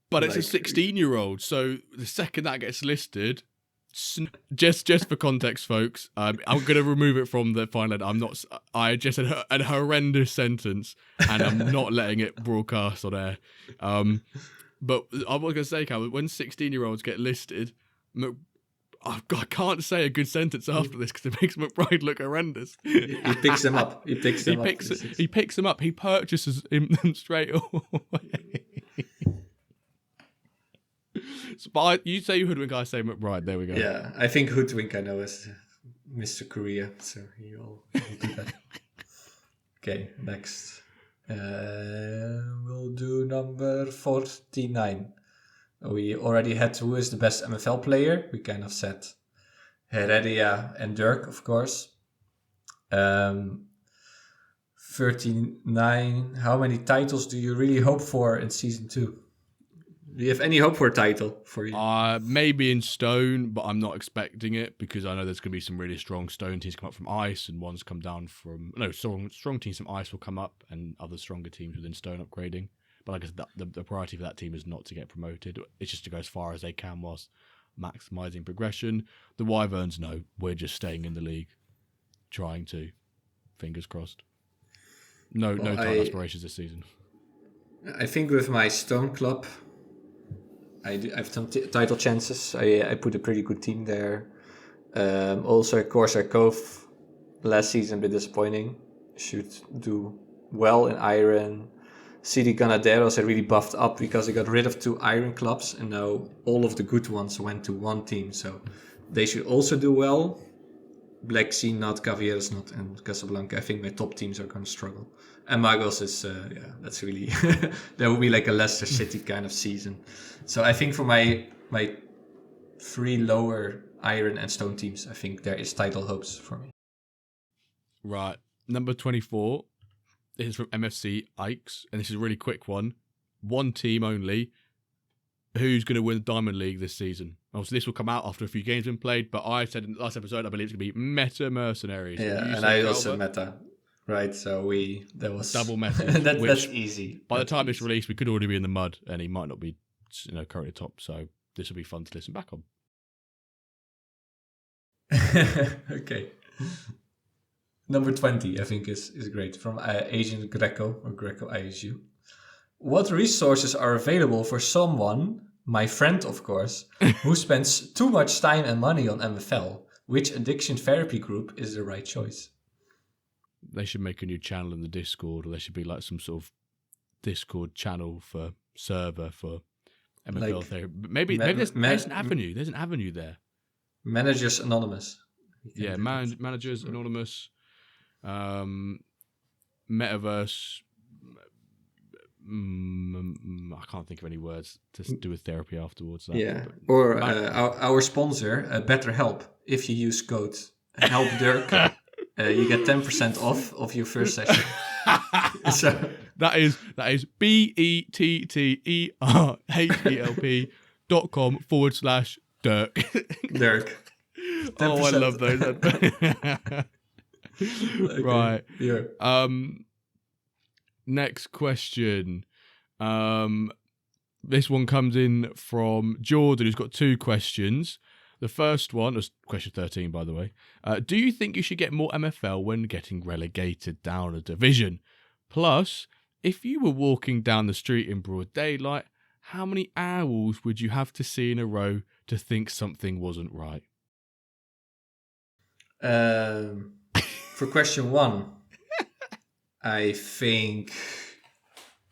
But it's a 16-year-old, so the second that gets listed, just for context, folks, I'm going to remove it from the final. I just said a horrendous sentence, and I'm not letting it broadcast on air. But I was going to say, Cal, when 16-year-olds get listed, I can't say a good sentence after this because it makes McBride look horrendous. He picks them up. He picks them up. He purchases them straight away. But you say Hoodwink, I say McBride. There we go. Yeah, I think Hoodwink I know as Mr. Korea, so he'll do that. Okay, next. We'll do number 49. We already had who is the best MFL player. We kind of said Heredia and Dirk, of course. 39. How many titles do you really hope for in season 2? Do you have any hope for a title for you? Maybe in Stone, but I'm not expecting it because I know there's going to be some really strong Stone teams come up from Ice and ones come down from... No, strong teams from Ice will come up and other stronger teams within Stone upgrading. But like I said, the priority for that team is not to get promoted. It's just to go as far as they can whilst maximising progression. The Wyverns, no, we're just staying in the league, trying to. Fingers crossed. No title aspirations this season. I think with my Stone club, I have some title chances. I put a pretty good team there. Also, of course, our Cove last season a bit disappointing. Should do well in Iron. CD Ganaderos I really buffed up because I got rid of 2 Iron clubs and now all of the good ones went to one team. So they should also do well. Black Sea not, Cavieres not, and Casablanca. I think my top teams are going to struggle. And Magos is, that's really... that will be like a Leicester City kind of season. So I think for my 3 lower Iron and Stone teams, I think there is title hopes for me. Right. Number 24. This is from MFC Ikes, and this is a really quick one. One team only. Who's going to win the Diamond League this season? Obviously, this will come out after a few games have been played, but I said in the last episode, I believe it's going to be Meta Mercenaries. Yeah, and I also Meta. Right, so that was... Double Meta. That's easy. By the time this released, we could already be in the mud, and he might not be currently top, so this will be fun to listen back on. Okay. Number 20, I think, is great. From Agent Greco, or Greco ISU. What resources are available for someone, my friend of course, who spends too much time and money on MFL? Which addiction therapy group is the right choice? They should make a new channel in the Discord, or there should be like some sort of Discord channel for server for MFL like therapy. Maybe there's an avenue. There's an avenue there. Managers Anonymous. Yeah, Managers Anonymous. Metaverse. I can't think of any words to do with therapy afterwards. Or our sponsor, BetterHelp. If you use code HelpDirk, you get 10% off of your first session. So that is BetterHelp.com/Dirk. Dirk. 10%. Oh, I love those. Okay, Right. yeah. Next question. This one comes in from Jordan, who's got 2 questions. The first one was question 13, by the way. Do you think you should get more MFL when getting relegated down a division? Plus, if you were walking down the street in broad daylight, how many owls would you have to see in a row to think something wasn't right? For question 1, I think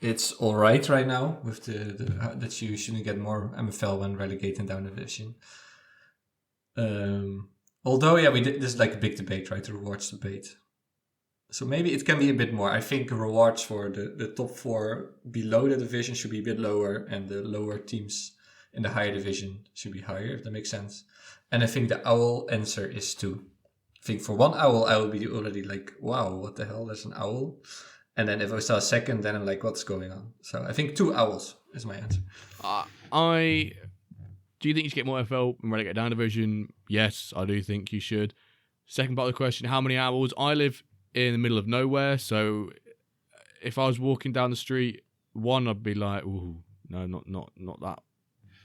it's all right now with the that you shouldn't get more MFL when relegating down the division. Although, yeah, we did this is like a big debate, right? The rewards debate. So maybe it can be a bit more. I think rewards for the top 4 below the division should be a bit lower, and the lower teams in the higher division should be higher, if that makes sense. And I think the owl answer is 2. I think for 1 owl, I will be already like, wow, what the hell? There's an owl. And then if I saw a second, then I'm like, what's going on? So I think 2 owls is my answer. Do you think you should get more FL and relegate down division? Yes, I do think you should. Second part of the question, how many owls? I live in the middle of nowhere, so if I was walking down the street, 1, I'd be like, ooh, no, not that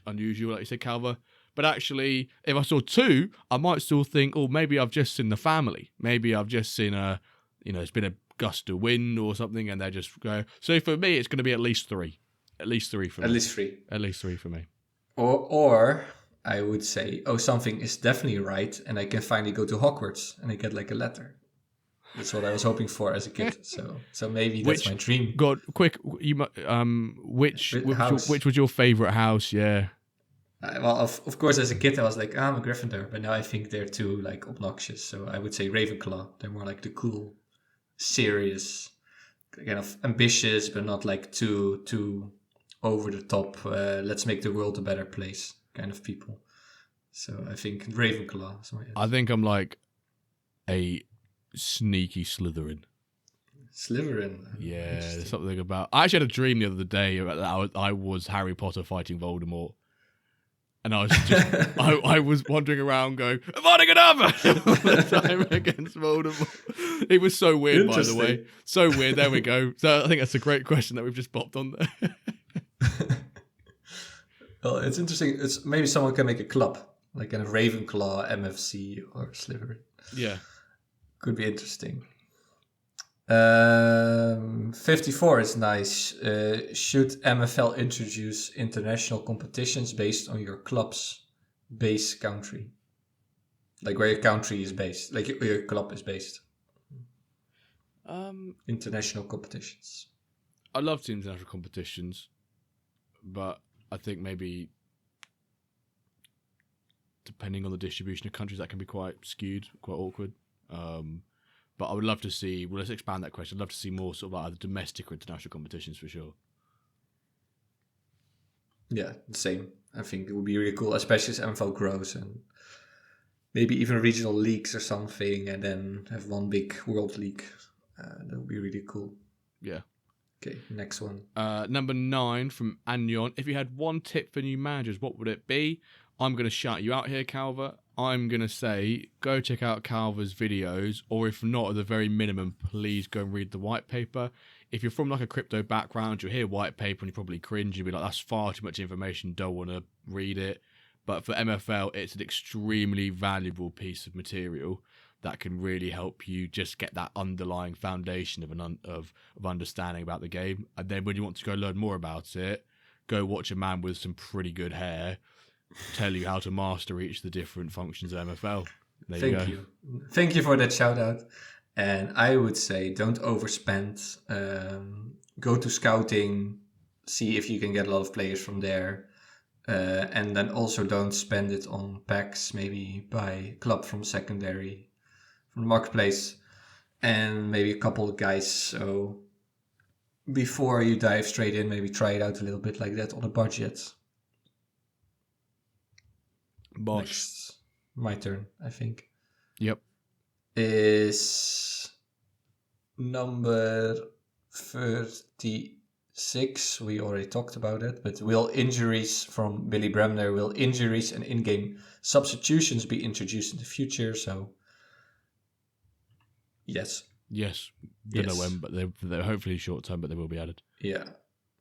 unusual, like you said, Calva. But actually, if I saw 2, I might still think, oh, maybe I've just seen the family. Maybe I've just seen it's been a gust of wind or something, and they just go. So for me, it's going to be at least 3. At least 3 for me. At least 3. At least 3 for me. Or I would say, oh, something is definitely right, and I can finally go to Hogwarts, and I get like a letter. That's what I was hoping for as a kid. So maybe that's my dream. God, quick, which was your favorite house? Yeah. Well, of course, as a kid, I was like, I'm a Gryffindor, but now I think they're too like obnoxious. So I would say Ravenclaw. They're more like the cool, serious, kind of ambitious, but not like too over the top. Let's make the world a better place kind of people. So I think Ravenclaw is my answer. I think I'm like a sneaky Slytherin. Slytherin. Yeah, there's something about. I actually had a dream the other day about that I was Harry Potter fighting Voldemort, and I was just I was wandering around going Avodagadabra all the time against Voldemort. It was so weird, by the way. So weird. There we go. So I think that's a great question that we've just popped on there. Well, it's interesting. It's maybe someone can make a club, like a Ravenclaw, MFC, or Slytherin. Yeah. Could be interesting. 54 is nice. Should MFL introduce international competitions based on your club's base country? Like where your country is based, like where your club is based. International competitions. I love to international competitions, but I think maybe depending on the distribution of countries, that can be quite skewed, quite awkward. But I would love to see, well, let's expand that question. I'd love to see more sort of like either domestic or international competitions for sure. Yeah, the same. I think it would be really cool, especially as MFL grows, and maybe even regional leagues or something, and then have one big world league. That would be really cool. Yeah. Okay, next one. Number 9 from Anyon. If you had one tip for new managers, what would it be? I'm going to shout you out here, Calva. I'm going to say, go check out Calva's videos, or if not, at the very minimum, please go and read the white paper. If you're from like a crypto background, you'll hear white paper and you probably cringe. You'll be like, that's far too much information, don't want to read it. But for MFL, it's an extremely valuable piece of material that can really help you just get that underlying foundation of understanding about the game. And then when you want to go learn more about it, go watch a man with some pretty good hair tell you how to master each of the different functions of MFL. Thank you. Thank you for that shout out. And I would say don't overspend. Go to scouting, see if you can get a lot of players from there. And then also don't spend it on packs. Maybe buy club from secondary, from the marketplace, and maybe a couple of guys. So before you dive straight in, maybe try it out a little bit like that on a budget. Bosh. Next, my turn, I think. Yep. Is number 36. We already talked about it, but will injuries from Billy Bremner, will injuries and in-game substitutions be introduced in the future? So Yes. Yes. Don't know Yes. when, but they're hopefully short term, but they will be added. Yeah.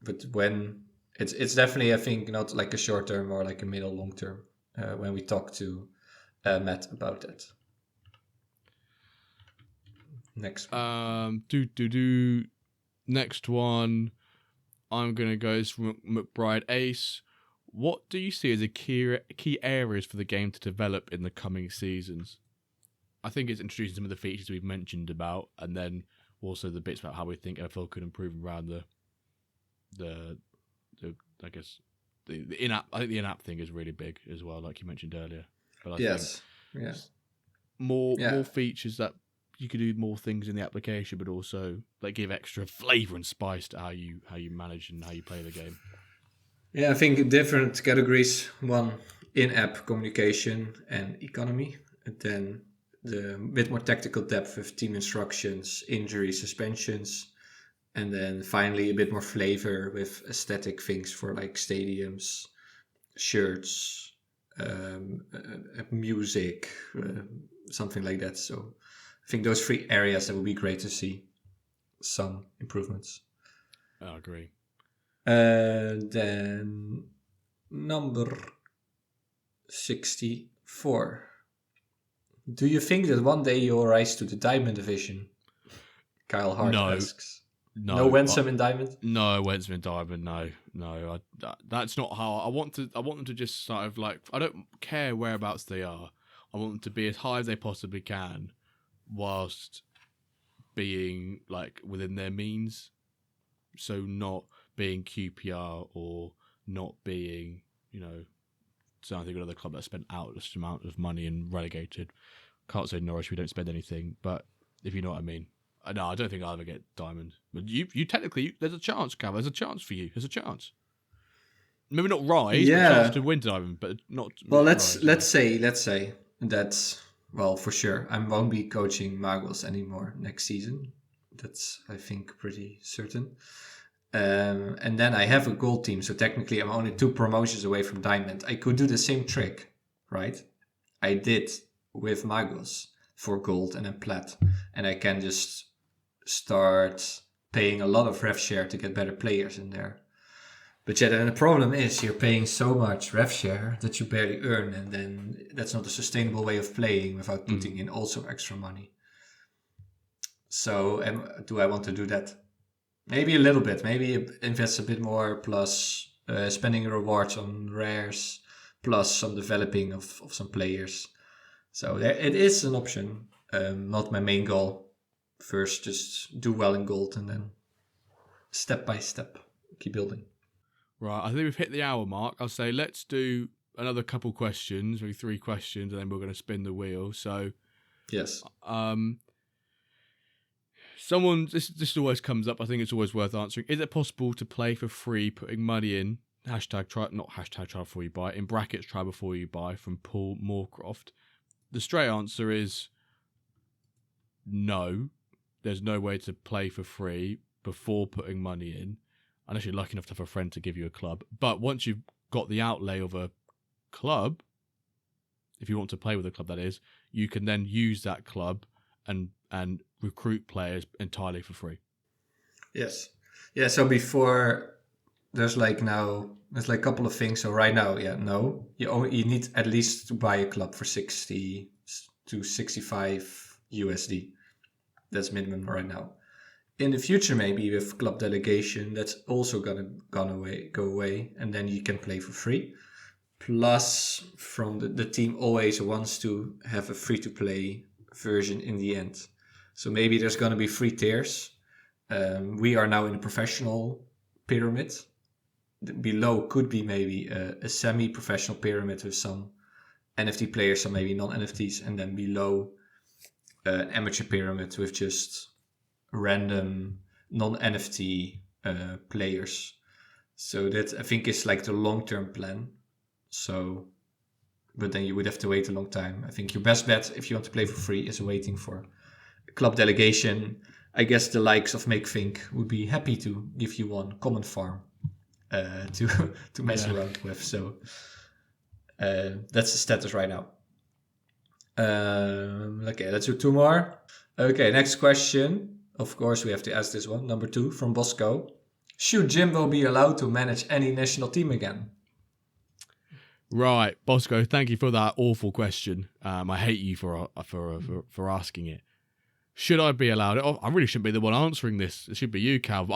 But when it's definitely, I think, not like a short term or like a middle long term. When we talk to Matt about that. Next one. Next one, I'm gonna go is from McBride Ace. What do you see as a key areas for the game to develop in the coming seasons? I think it's introducing some of the features we've mentioned about, and then also the bits about how we think NFL could improve around the I guess the in-app. I think the in-app thing is really big as well, like you mentioned earlier. But I think more features that you could do more things in the application, but also like give extra flavor and spice to how you manage and how you play the game. Yeah, I think different categories. One, in-app communication and economy. And then the bit more tactical depth with team instructions, injury, suspensions. And then finally a bit more flavor with aesthetic things for like stadiums, shirts, music, something like that. So I think those 3 areas that would be great to see some improvements. I agree. Then number 64. Do you think that one day you'll rise to the Diamond Division? Kyle Hart asks. No Wensum in Diamond? No Wensum in Diamond. No. That's not how I want to. I want them to just sort of like. I don't care whereabouts they are. I want them to be as high as they possibly can, whilst being like within their means. So not being QPR or not being, something another club that spent outless amount of money and relegated. Can't say Norwich, we don't spend anything, but if you know what I mean. No, I don't think I'll ever get Diamond. But you technically, there's a chance, Cav. There's a chance for you. There's a chance. Maybe not rise, but a chance to win Diamond, but not. Well, let's say that's for sure. I won't be coaching Magos anymore next season. That's, I think, pretty certain. And then I have a gold team, so technically I'm only 2 promotions away from Diamond. I could do the same trick, right? I did with Magos for gold and then plat, and I can just start paying a lot of rev share to get better players in there. But yeah, then the problem is you're paying so much rev share that you barely earn, and then that's not a sustainable way of playing without putting in also extra money. So do I want to do that? Maybe a little bit. Maybe invest a bit more, plus spending rewards on rares, plus some developing of some players. So it is an option. Not my main goal. First, just do well in gold, and then step by step keep building. Right, I think we've hit the hour mark. I'll say let's do another couple questions, maybe 3 questions, and then we're going to spin the wheel. So, yes. This always comes up. I think it's always worth answering. Is it possible to play for free, putting money in? #try before you buy. In brackets, try before you buy. From Paul Moorcroft. The straight answer is no. There's no way to play for free before putting money in, unless you're lucky enough to have a friend to give you a club. But once you've got the outlay of a club, if you want to play with a club, that is, you can then use that club and recruit players entirely for free. Yes. Yeah, so before there's like a couple of things. So right now, you need at least to buy a club for 60 to 65 USD. That's minimum right now. In the future, maybe with club delegation, that's also gonna go away, and then you can play for free. Plus, from the team always wants to have a free-to-play version in the end. So maybe there's gonna be 3 tiers. We are now in a professional pyramid. Below could be maybe a semi-professional pyramid with some NFT players, some maybe non-NFTs, and then below an amateur pyramid with just random non-NFT players. So that, I think, is like the long-term plan. So, but then you would have to wait a long time. I think your best bet, if you want to play for free, is waiting for a club delegation. I guess the likes of MakeThink would be happy to give you one common farm to mess around with. So that's the status right now. Okay, let's do 2 more. Okay, next question. Of course, we have to ask this one. Number 2 from Bosco. Should Jimbo be allowed to manage any national team again? Right, Bosco, thank you for that awful question. I hate you for asking it. Should I be allowed? I really shouldn't be the one answering this. It should be you, Cal.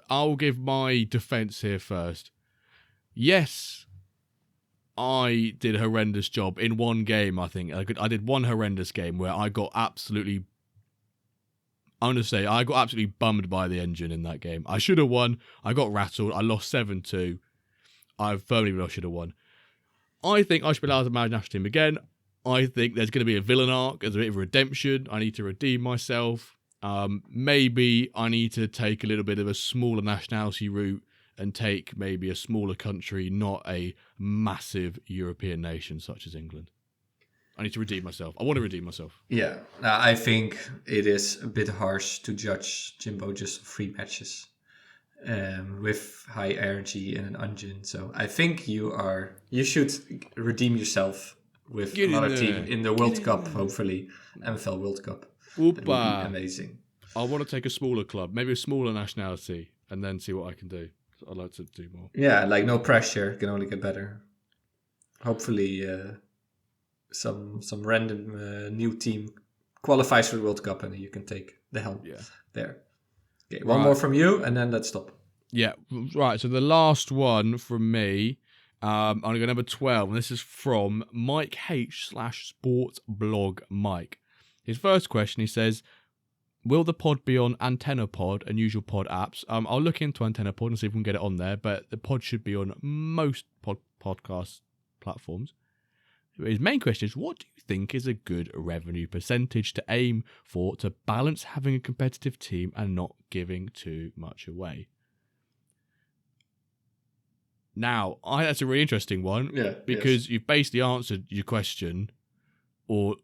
I'll give my defence here first. Yes, I did a horrendous job in one game. I think I did one horrendous game where I got absolutely. I'm going to say I got absolutely bummed by the engine in that game. I should have won. I got rattled. I lost 7-2. I firmly believe I should have won. I think I should be allowed to manage national team again. I think there's going to be a villain arc. There's a bit of redemption. I need to redeem myself. Maybe I need to take a little bit of a smaller nationality route and take maybe a smaller country, not a massive European nation such as England. I need to redeem myself. I want to redeem myself. Yeah, I think it is a bit harsh to judge Jimbo just 3 matches with high energy and an engine. So I think you should redeem yourself with another team in the World Cup, hopefully, MFL World Cup. That would be amazing. I want to take a smaller club, maybe a smaller nationality, and then see what I can do. I'd like to do more. Yeah, like no pressure, can only get better. Hopefully, some random new team qualifies for the World Cup, and you can take the helm there. Okay, one more from you, and then let's stop. Yeah, right. So the last one from me, I'm going to go number 12, and this is from Mike H /Sports Blog Mike. His first question, he says, will the pod be on Antenna Pod and usual pod apps? I'll look into Antenna Pod and see if we can get it on there, but the pod should be on most podcast platforms. His main question is, what do you think is a good revenue percentage to aim for to balance having a competitive team and not giving too much away? Now, that's a really interesting one because you've basically answered your question, or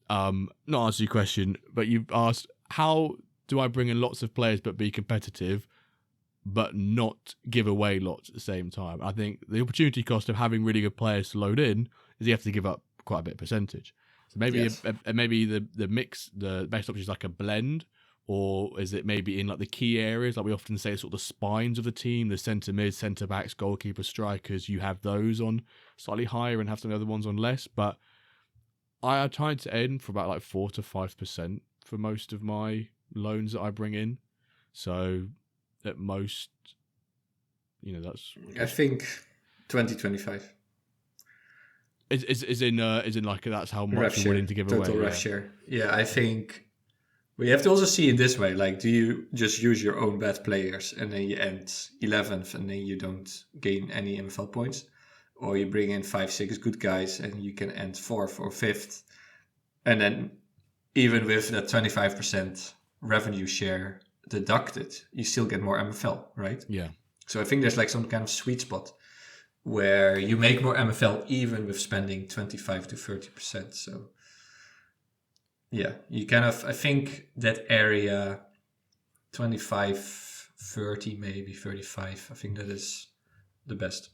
not answered your question, but you've asked, how do I bring in lots of players but be competitive but not give away lots at the same time? I think the opportunity cost of having really good players to load in is you have to give up quite a bit of percentage. So maybe maybe the mix, the best option is like a blend, or is it maybe in like the key areas, like we often say, sort of the spines of the team, the centre mid, centre backs, goalkeeper, strikers. You have those on slightly higher and have some other ones on less. But I tried to aim for about like 4 to 5% for most of my loans that I bring in. So at most, that's. I think 20-25. Is in like that's how much you're willing to give away. Total ref share. Yeah, I think we have to also see it this way. Like, do you just use your own bad players and then you end 11th and then you don't gain any MFL points? Or you bring in 5-6 good guys and you can end 4th or 5th. And then even with that 25% revenue share deducted, you still get more MFL, right? Yeah. So I think there's like some kind of sweet spot where you make more MFL even with spending 25 to 30%. So yeah, you kind of, I think that area 25, 30, maybe 35, I think that is the best.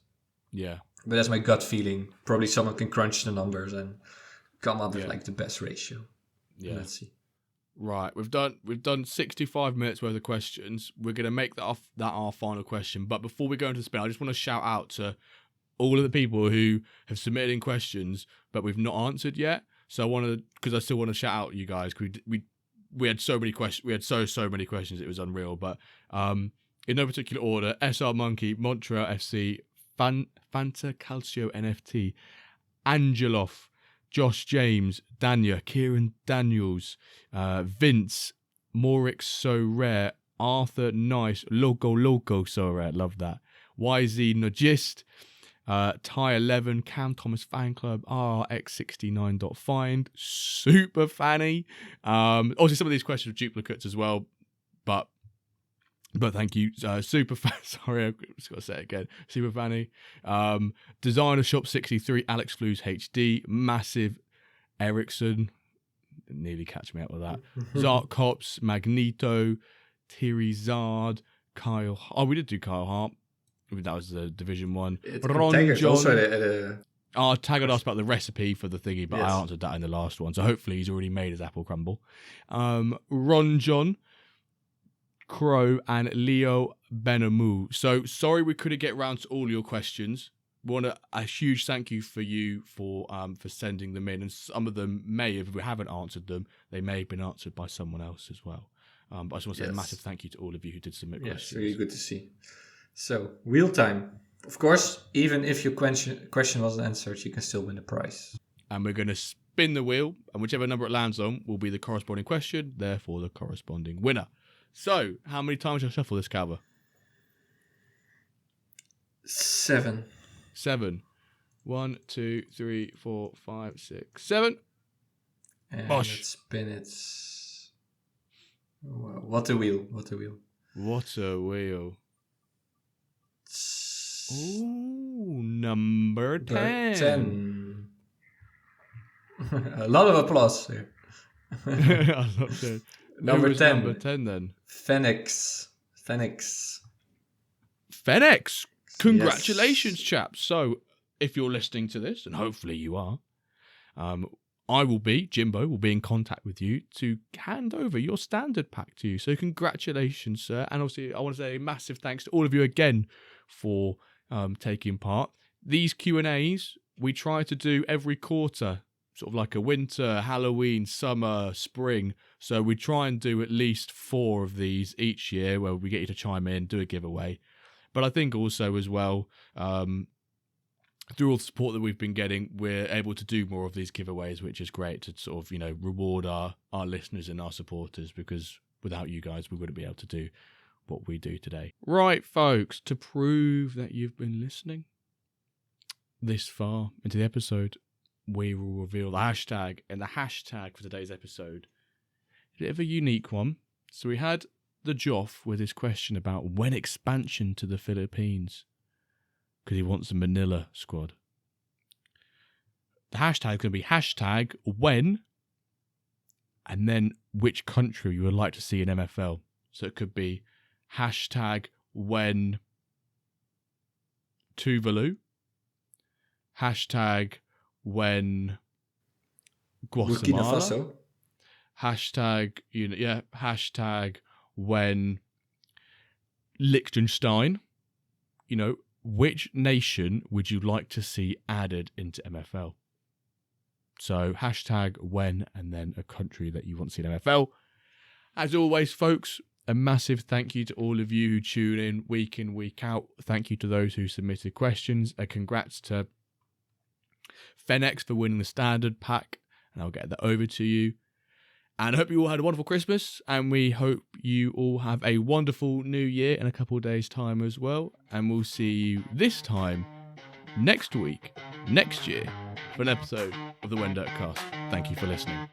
Yeah. But that's my gut feeling. Probably someone can crunch the numbers and come up with like the best ratio. Yeah. Let's see. Right, we've done 65 minutes worth of questions. We're going to make that our final question. But before we go into the spin, I just want to shout out to all of the people who have submitted in questions, but we've not answered yet. So because I still want to shout out you guys. We had so many questions. We had so many questions. It was unreal. But in no particular order: SR Monkey, Montreal FC, Fanta Calcio NFT, Angelov, Josh James, Dania, Kieran Daniels, Vince, Morix So Rare, Arthur Nice, Loco So Rare, love that. YZ Nogist, Ty 11, Cam Thomas Fan Club, RX69.find, Super Fanny. Obviously, some of these questions are duplicates as well, but thank you, Super Fan. Sorry, I've just got to say it again. Super Fanny, Designer Shop 63, Alex Flues HD, Massive Ericsson. Nearly catch me up with that. Zark Cops, Magneto, Thierry Zard, Kyle. Oh, we did do Kyle Hart. That was the Division 1. Ron John. Also Tag asked about the recipe for the thingy, but Yes. I answered that in the last one. So hopefully he's already made his apple crumble. Ron John, Crow, and Leo Benamu. So sorry we couldn't get round to all your questions. We want a huge thank you for sending them in, and some of them may have, if we haven't answered them, they may have been answered by someone else as well. But I just want to say a massive thank you to all of you who did submit questions. Yes, really good to see. So, wheel time. Of course, even if your question wasn't answered, you can still win the prize. And we're going to spin the wheel, and whichever number it lands on will be the corresponding question, therefore the corresponding winner. So, how many times shall I shuffle this, Calva? 7. 7. 1, 2, 3, 4, 5, 6, 7. And Bosh. let's spin it. Wow, what a wheel. What a wheel. Ooh, number 10. 10. A lot of applause here. I'm not sure. Number 10. Number 10 then. Phoenix. Fenix. Congratulations, chaps. So, if you're listening to this, and hopefully you are, Jimbo will be in contact with you to hand over your standard pack to you. So congratulations, sir. And obviously I want to say a massive thanks to all of you again for taking part. These Q&As we try to do every quarter, sort of like a winter, Halloween, summer, spring. So we try and do at least 4 of these each year where we get you to chime in, do a giveaway. But I think also as well, through all the support that we've been getting, we're able to do more of these giveaways, which is great to sort of, reward our listeners and our supporters, because without you guys, we wouldn't be able to do what we do today. Right, folks, to prove that you've been listening this far into the episode, we will reveal the hashtag, and the hashtag for today's episode is a bit of a unique one. So we had the Joff with his question about when expansion to the Philippines, because he wants a Manila squad. The hashtag is going to be hashtag when, and then which country you would like to see in MFL. So it could be hashtag when Tuvalu, hashtag when Burkina Guatemala, Faso. hashtag when Liechtenstein. Which nation would you like to see added into MFL? So hashtag when, and then a country that you want to see in MFL. As always, folks, a massive thank you to all of you who tune in, week out. Thank you to those who submitted questions. A congrats to Fenix for winning the standard pack, and I'll get that over to you. And I hope you all had a wonderful Christmas, and we hope you all have a wonderful New Year in a couple of days' time as well. And we'll see you this time next week, next year, for an episode of the Wendert Cast. Thank you for listening.